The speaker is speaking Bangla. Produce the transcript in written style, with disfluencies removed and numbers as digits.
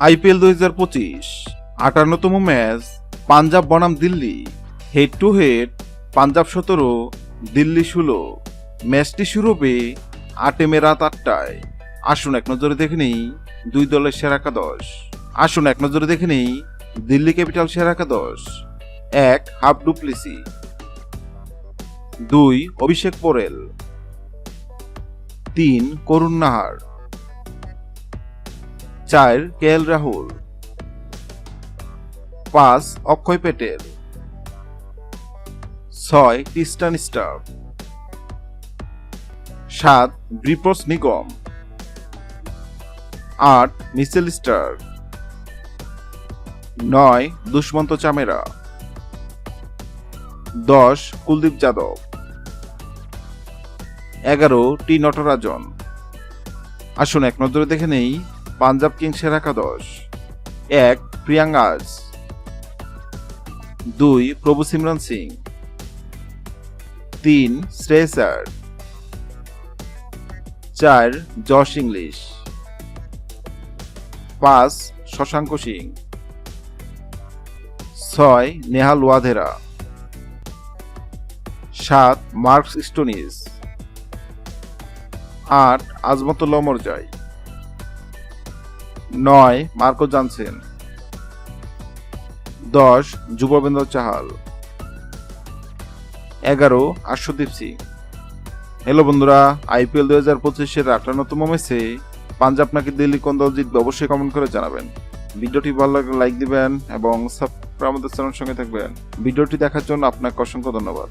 আইপিএল 2025 58তম ম্যাচ পাঞ্জাব বনাম Delhi. Head to head Punjab 17, Delhi 16। ম্যাচটি শুরু হবে 8 মে রাত 8টায়। আসুন এক নজরে দেখে নেই দুই দলের সেরা একাদশ। আসুন এক নজরে দেখে নেই দিল্লি ক্যাপিটাল সেরা একাদশ। 1 হাফ ডুপ্লেসি, 2 অভিষেক পোরেল, 3 করুণ নাহার, 4 কেএল রাহুল, 5 অক্ষয় প্যাটেল, 6 টিস্টান স্টার, 7 ব্রিপস নিগম, 8 মিচেল স্টার, 9 দুষ্মন্ত চামেরা, 10 কুলদীপ যাদব, 11 টি নটরাজন। আসুন এক নজরে দেখে নেই পাঞ্জাব কিংস সেরা একাদশ। 1 প্রিয়াঙ্ক আজ, 2 Prabhsimran Singh, 3 Shreyas Iyer, 4 Josh Inglis, 5 Shashank Singh, 6 Nehal Wadhera, 7 Marcus Stoinis, 8 Azmatullah Omarzai, 9 Marco Jansen, 10 Yuzvendra Chahal, 11 Arshdeep Singh. Hello বন্ধুরা, আইপিএল 2025-এর 58তম ম্যাচে পাঞ্জাব নাকি দিল্লি কোন দল জিতবে অবশ্যই কমেন্ট করে জানাবেন। ভিডিওটি ভালো লাগলে লাইক দিবেন এবং আমাদের চ্যানেলের সঙ্গে থাকবেন। ভিডিওটি দেখার জন্য আপনাকে অসংখ্য ধন্যবাদ।